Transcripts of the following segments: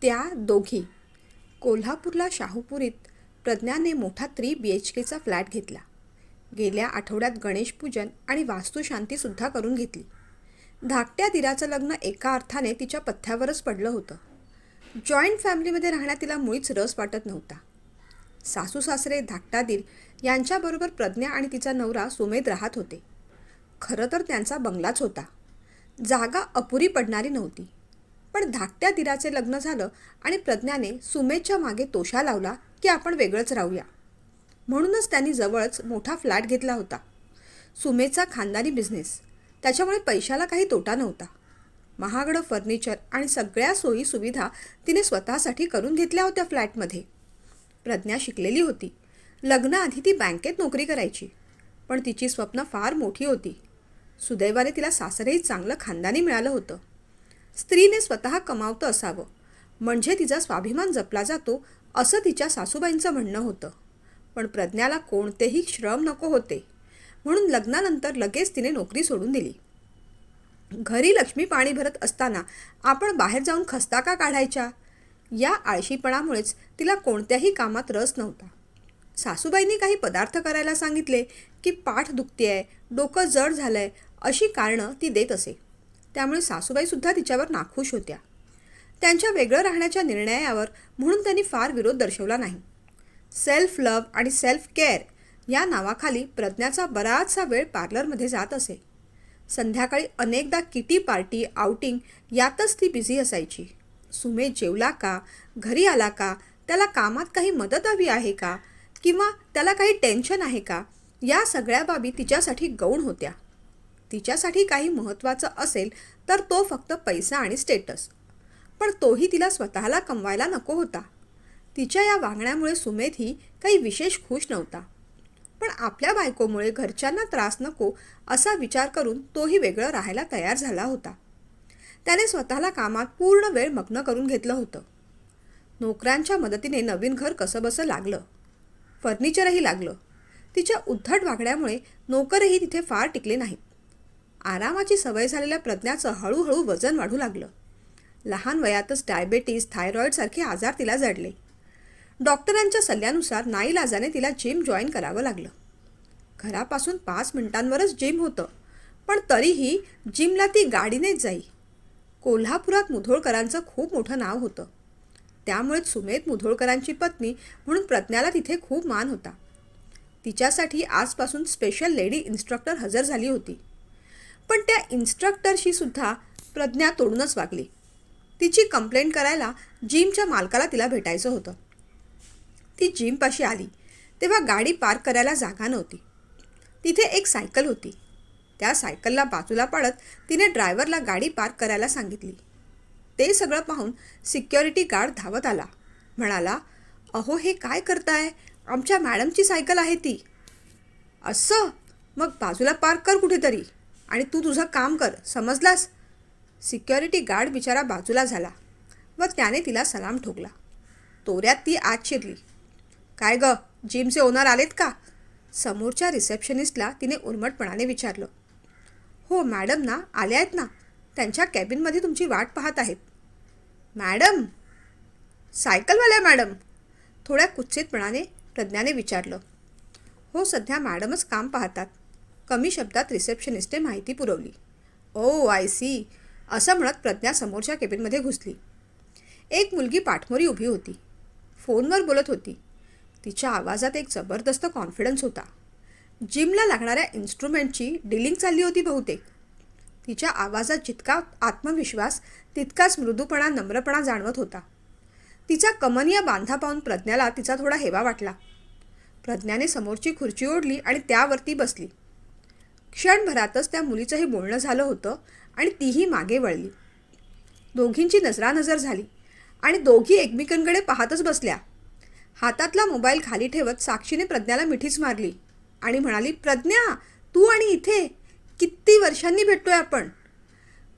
त्या दोघी. कोल्हापूरला शाहूपुरीत प्रज्ञाने मोठा 3 BHKचा फ्लॅट घेतला. गेल्या आठवड्यात गणेशपूजन आणि वास्तुशांतीसुद्धा करून घेतली. धाकट्या दिराचं लग्न एका अर्थाने तिच्या पथ्यावरच पडलं होतं. जॉईंट फॅमिलीमध्ये राहण्यात तिला मुळीच रस वाटत नव्हता. सासू सासरे धाकटा दीर यांच्याबरोबर प्रज्ञा आणि तिचा नवरा सुमेध राहत होते. खरं तर त्यांचा बंगलाच होता. जागा अपुरी पडणारी नव्हती. पण धाकट्या दिराचे लग्न झालं आणि प्रज्ञाने सुमेधच्या मागे तोशा लावला की आपण वेगळंच राहूया. म्हणूनच त्यांनी जवळच मोठा फ्लॅट घेतला होता. सुमेधचा खानदानी बिझनेस, त्याच्यामुळे पैशाला काही तोटा नव्हता. महागडं फर्निचर आणि सगळ्या सोयी सुविधा तिने स्वतःसाठी करून घेतल्या होत्या फ्लॅटमध्ये. प्रज्ञा शिकलेली होती. लग्नाआधी ती बँकेत नोकरी करायची. पण तिची स्वप्न फार मोठी होती. सुदैवाने तिला सासरेही चांगलं खानदानी मिळालं होतं. स्त्रीने स्वतः कमावतं असावं म्हणजे तिचा स्वाभिमान जपला जातो असं तिच्या सासूबाईंचं म्हणणं होतं. पण प्रज्ञाला कोणतेही श्रम नको होते. म्हणून लग्नानंतर लगेच तिने नोकरी सोडून दिली. घरी लक्ष्मी पाणी भरत असताना आपण बाहेर जाऊन खस्ता का काढायच्या, या आळशीपणामुळेच तिला कोणत्याही कामात रस नव्हता. सासूबाईंनी काही पदार्थ करायला सांगितले की पाठ दुखतेय, डोकं जड झालंय अशी कारणं ती देत असे. त्यामुळे सासूबाईसुद्धा तिच्यावर नाखुश होत्या. त्यांच्या वेगळं राहण्याच्या निर्णयावर म्हणून त्यांनी फार विरोध दर्शवला नाही. सेल्फ लव्ह आणि सेल्फ केअर या नावाखाली प्रज्ञाचा बराचसा वेळ पार्लरमध्ये जात असे. संध्याकाळी अनेकदा किटी पार्टी, आउटिंग यातच ती बिझी असायची. सुमेध जेवला का, घरी आला का, त्याला कामात काही मदत हवी आहे का, किंवा त्याला काही टेन्शन आहे का, या सगळ्या बाबी तिच्यासाठी गौण होत्या. तिच्यासाठी काही महत्त्वाचं असेल तर तो फक्त पैसा आणि स्टेटस. पण तोही तिला स्वतःला कमवायला नको होता. तिच्या या वागण्यामुळे सुमेधही काही विशेष खुश नव्हता. पण आपल्या बायकोमुळे घरच्यांना त्रास नको असा विचार करून तोही वेगळं राहायला तयार झाला होता. त्याने स्वतःला कामात पूर्ण वेळ मग्न करून घेतलं होतं. नोकरांच्या मदतीने नवीन घर कसंबसं लागलं. फर्निचरही लागलं. तिच्या उद्धट वागण्यामुळे नोकरही तिथे फार टिकले नाहीत. आरामाची सवय झालेल्या प्रज्ञाचं हळूहळू वजन वाढू लागलं. लहान वयातच डायबेटीस, थायरॉईडसारखे आजार तिला जडले. डॉक्टरांच्या सल्ल्यानुसार नाईलाजाने तिला जिम जॉईन करावं लागलं. घरापासून 5 मिनिटांवरच जिम होतं. पण तरीही जिमला ती गाडीनेच जाई. कोल्हापुरात मुधोळकरांचं खूप मोठं नाव होतं. त्यामुळेच सुमेध मुधोळकरांची पत्नी म्हणून प्रज्ञाला तिथे खूप मान होता. तिच्यासाठी आजपासून स्पेशल लेडी इन्स्ट्रक्टर हजर झाली होती. पण त्या इन्स्ट्रक्टरशी सुद्धा प्रज्ञा तोडूनच वागली. तिची कंप्लेंट करायला जिमच्या मालकाला तिला भेटायचं होतं. ती जिमपाशी आली तेव्हा गाडी पार्क करायला जागा नव्हती. तिथे एक सायकल होती. त्या सायकलला बाजूला पाडत तिने ड्रायव्हरला गाडी पार्क करायला सांगितली. ते सगळं पाहून सिक्युरिटी गार्ड धावत आला. म्हणाला, अहो हे काय करताय, आमच्या मॅडमची सायकल आहे ती. असं? मग बाजूला पार्क कर कुठेतरी आणि तू तुझं काम कर, समजलास? सिक्युरिटी गार्ड बिचारा बाजूला झाला व त्याने तिला सलाम ठोकला. तोऱ्यात ती आत शिरली. काय ग, जिमचे ओनर आलेत का? समोरच्या रिसेप्शनिस्टला तिने उर्मटपणाने विचारलं. हो मॅडम ना, आल्या आहेत ना, त्यांच्या कॅबिनमध्ये तुमची वाट पाहत आहेत. मॅडम? सायकलवाल्या मॅडम? थोड्या कुत्सितपणाने प्रज्ञाने विचारलं. हो, सध्या मॅडमच काम पाहतात, कमी शब्दात रिसेप्शनिस्टने माहिती पुरवली. ओ आय सी, असं म्हणत प्रज्ञा समोरच्या केबिनमध्ये घुसली. एक मुलगी पाठमोरी उभी होती. फोनवर बोलत होती. तिच्या आवाजात एक जबरदस्त कॉन्फिडन्स होता. जिमला लागणाऱ्या इन्स्ट्रुमेंटची डीलिंग चालली होती बहुतेक. तिच्या आवाजात जितका आत्मविश्वास तितकाच मृदूपणा, नम्रपणा जाणवत होता. तिचा कमनीय बांधा पाहून प्रज्ञाला तिचा थोडा हेवा वाटला. प्रज्ञाने समोरची खुर्ची ओढली आणि त्यावरती बसली. क्षणभरातच त्या मुलीचंही बोलणं झालं होतं आणि तीही मागे वळली. दोघींची नजरानजर झाली आणि दोघी एकमेकांकडे पाहतच बसल्या. हातातला मोबाईल खाली ठेवत साक्षीने प्रज्ञाला मिठीच मारली आणि म्हणाली, प्रज्ञा, तू आणि इथे किती वर्षांनी भेटतोय आपण.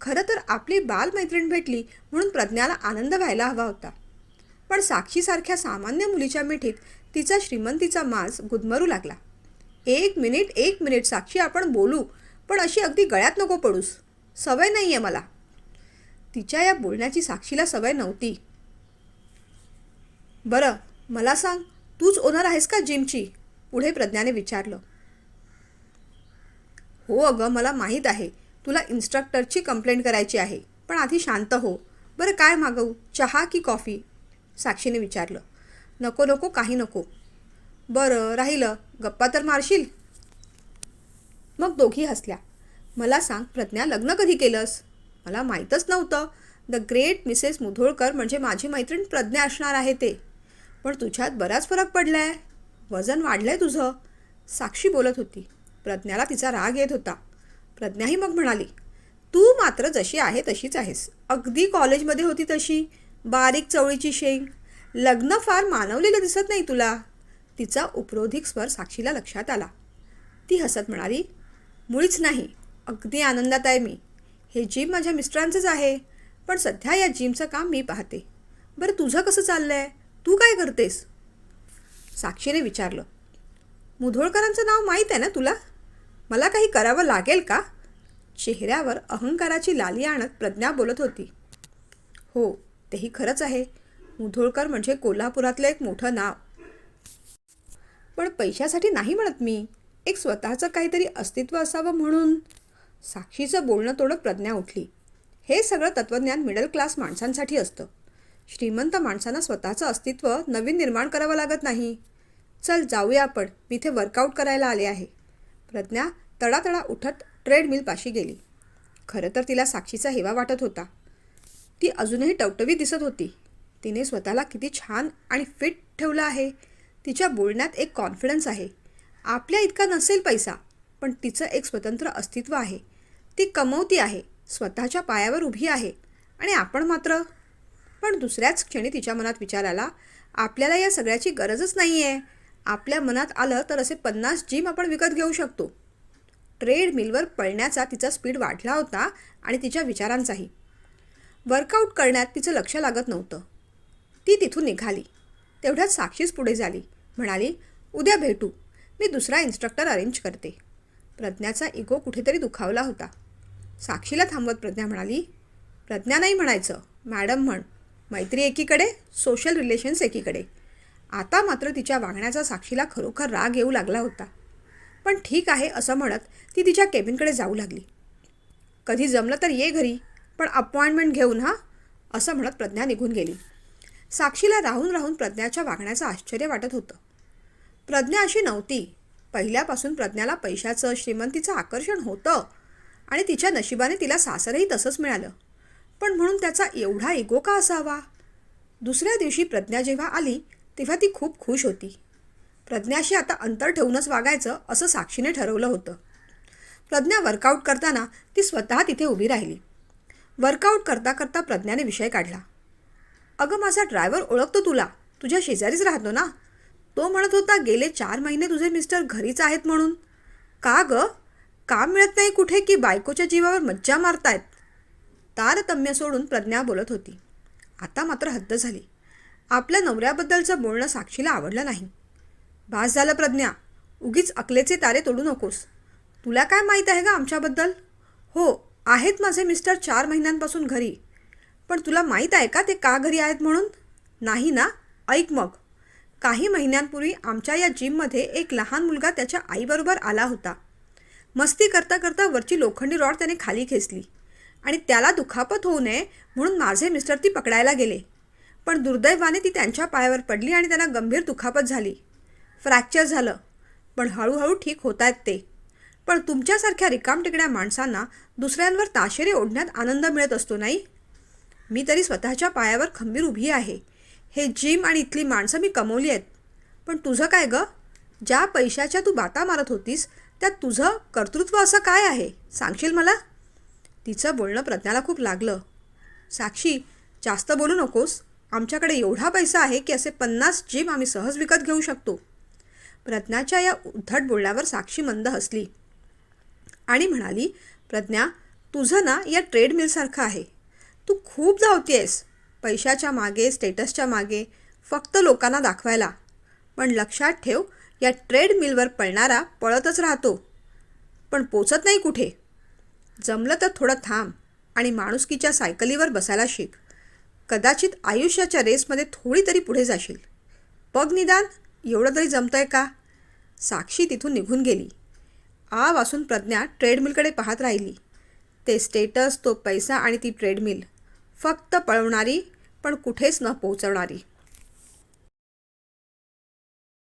खरं तर आपली बालमैत्रीण भेटली म्हणून प्रज्ञाला आनंद व्हायला हवा होता. पण साक्षीसारख्या सामान्य मुलीच्या मिठीत तिचा श्रीमंतीचा माज गुदमरू लागला. एक मिनिट साक्षी, आपण बोलू, पण अशी अगदी गळ्यात नको पडूस, सवय नाही आहे मला. तिच्या या बोलण्याची साक्षीला सवय नव्हती. बरं, मला सांग, तूच ओनर आहेस का जिमची? पुढे प्रज्ञाने विचारलं. हो अगं, मला माहीत आहे. तुला इन्स्ट्रक्टरची कंप्लेंट करायची आहे. पण आधी शांत हो. बरं, काय मागवू, चहा की कॉफी? साक्षीने विचारलं. नको नको, काही नको. बरं, राहिलं, गप्पा तर मारशील? मग दोघी हसल्या. मला सांग प्रज्ञा, लग्न कधी केलंस? मला माहीतच नव्हतं. द ग्रेट मिसेस मुधोळकर म्हणजे माझी मैत्रीण प्रज्ञा असणार आहे ते. पण तुझ्यात बराच फरक पडलाय. वजन वाढलंय तुझं. साक्षी बोलत होती. प्रज्ञाला तिचा राग येत होता. प्रज्ञाही मग म्हणाली, तू मात्र जशी आहे तशीच आहेस. अगदी कॉलेजमध्ये होती तशी. बारीक चवळीची शेंग. लग्न फार मानवलेलं दिसत नाही तुला. तिचा उपरोधिक स्वर साक्षीला लक्षात आला. ती हसत म्हणाली, मुळीच नाही. अगदी आनंदात आहे मी. हे जिम माझ्या मिस्टरांचंच आहे. पण सध्या या जिमचं काम मी पाहते. बरं, तुझं कसं चाललंय? तू काय करतेस? साक्षीने विचारलं. मुधोळकरांचं नाव माहीत आहे ना तुला? मला काही करावं लागेल का? चेहऱ्यावर अहंकाराची लाली आणत प्रज्ञा बोलत होती. हो, तेही खरंच आहे. मुधोळकर म्हणजे कोल्हापुरातलं एक मोठं नाव. पण पैशासाठी नाही म्हणत मी. एक स्वतःचं काहीतरी अस्तित्व असावं म्हणून. साक्षीचं बोलणं तोडत प्रज्ञा उठली. हे सगळं तत्त्वज्ञान मिडल क्लास माणसांसाठी असतं. श्रीमंत माणसांना स्वतःचं अस्तित्व नवीन निर्माण करावं लागत नाही. चल जाऊया आपण, मी इथे वर्कआउट करायला आले आहे. प्रज्ञा तडातडा उठत ट्रेडमिलपाशी गेली. खरं तर तिला साक्षीचा हेवा वाटत होता. ती अजूनही टवटवीत दिसत होती. तिने स्वतःला किती छान आणि फिट ठेवलं आहे. तिच्या बोलण्यात एक कॉन्फिडन्स आहे. आपल्या इतका नसेल पैसा, पण तिचं एक स्वतंत्र अस्तित्व आहे. ती कमवती आहे, स्वतःच्या पायावर उभी आहे. आणि आपण मात्र. पण दुसऱ्याच क्षणी तिच्या मनात विचार आला, आपल्याला या सगळ्याची गरजच नाही आहे. आपल्या मनात आलं तर असे 50 जिम आपण विकत घेऊ शकतो. ट्रेडमिलवर पळण्याचा तिचा स्पीड वाढला होता आणि तिच्या विचारांचाही. वर्कआउट करण्यात तिचं लक्ष लागत नव्हतं. ती तिथून निघाली. तेवढ्यात साक्षीच पुढे झाली. म्हणाली, उद्या भेटू. मी दुसरा इन्स्ट्रक्टर अरेंज करते. प्रज्ञाचा इगो कुठेतरी दुखावला होता. साक्षीला थांबवत प्रज्ञा म्हणाली, प्रज्ञा नाही म्हणायचं, मॅडम म्हण. मैत्री एकीकडे, सोशल रिलेशन्स एकीकडे. आता मात्र तिच्या वागण्याचा साक्षीला खरोखर राग येऊ लागला होता. पण ठीक आहे असं म्हणत ती तिच्या केबिनकडे जाऊ लागली. कधी जमलं तर ये घरी, पण अपॉइंटमेंट घेऊन हां, असं म्हणत प्रज्ञा निघून गेली. साक्षीला राहून राहून प्रज्ञाच्या वागण्याचं आश्चर्य वाटत होतं. प्रज्ञा अशी नव्हती. पहिल्यापासून प्रज्ञाला पैशाचं, श्रीमंतीचं आकर्षण होतं आणि तिच्या नशिबाने तिला सासरही तसंच मिळालं. पण म्हणून त्याचा एवढा इगो का असावा? दुसऱ्या दिवशी प्रज्ञा जेव्हा आली तेव्हा ती खूप खुश होती. प्रज्ञाशी आता अंतर ठेवूनच वागायचं असं साक्षीने ठरवलं होतं. प्रज्ञा वर्कआउट करताना ती स्वतः तिथे उभी राहिली. वर्कआउट करता करता प्रज्ञाने विषय काढला. अगं, माझा ड्रायव्हर ओळखतो तुला. तुझ्या शेजारीच राहतो ना. तो म्हणत होता गेले 4 महिने तुझे मिस्टर घरीच आहेत म्हणून. का गं? काम मिळत नाही कुठे की बायकोच्या जीवावर मज्जा मारतायत? तारतम्य सोडून प्रज्ञा बोलत होती. आता मात्र हद्द झाली. आपल्या नवऱ्याबद्दलचं बोलणं साक्षीला आवडलं नाही. बास झालं प्रज्ञा. उगीच अकलेचे तारे तोडू नकोस. तुला काय माहीत आहे का आमच्याबद्दल? हो, आहेत माझे मिस्टर 4 महिन्यांपासून घरी. पण तुला माहीत आहे का ते का घरी आहेत म्हणून? नाही ना? ऐक मग. काही महिन्यांपूर्वी आमच्या या जिममध्ये एक लहान मुलगा त्याच्या आईबरोबर आला होता. मस्ती करता करता वरची लोखंडी रॉड त्याने खाली खेचली आणि त्याला दुखापत होऊ नये म्हणून माझे मिस्टर ती पकडायला गेले. पण दुर्दैवाने ती त्यांच्या पायावर पडली आणि त्यांना गंभीर दुखापत झाली. फ्रॅक्चर झालं. पण हळूहळू ठीक होत आहेत ते. पण तुमच्यासारख्या रिकामटेकड्या माणसांना दुसऱ्यांवर ताशेरे ओढण्यात आनंद मिळत असतो नाही? मी तरी स्वतःच्या पायावर खंबीर उभी आहे. हे जिम आणि इथली माणसं मी कमवली आहेत. पण तुझं काय गं? ज्या पैशाच्या तू बाता मारत होतीस त्यात तुझं कर्तृत्व असं काय आहे, सांगशील मला? तिचं बोलणं प्रज्ञाला खूप लागलं. साक्षी, जास्त बोलू नकोस. आमच्याकडे एवढा पैसा आहे की असे 50 जिम आम्ही सहज विकत घेऊ शकतो. प्रज्ञाच्या या उद्धट बोलण्यावर साक्षी मंद हसली आणि म्हणाली, प्रज्ञा, तुझं ना या ट्रेडमिलसारखं आहे. तू खूप धावतीयस पैशाच्या मागे, स्टेटसच्या मागे, फक्त लोकांना दाखवायला. पण लक्षात ठेव, या ट्रेडमिलवर पळणारा पळतच राहतो, पण पोचत नाही कुठे. जमलं तर थोडं थांब आणि माणुसकीच्या सायकलीवर बसायला शिक. कदाचित आयुष्याच्या रेसमध्ये थोडी तरी पुढे जाशील. बघ निदान एवढं तरी जमतंय का? साक्षी तिथून निघून गेली. आ वासून प्रज्ञा ट्रेडमिलकडे पाहत राहिली. ते स्टेटस, तो पैसा आणि ती ट्रेडमिल. फक्त पळवणारी पण कुठेच न पोहोचवणारी.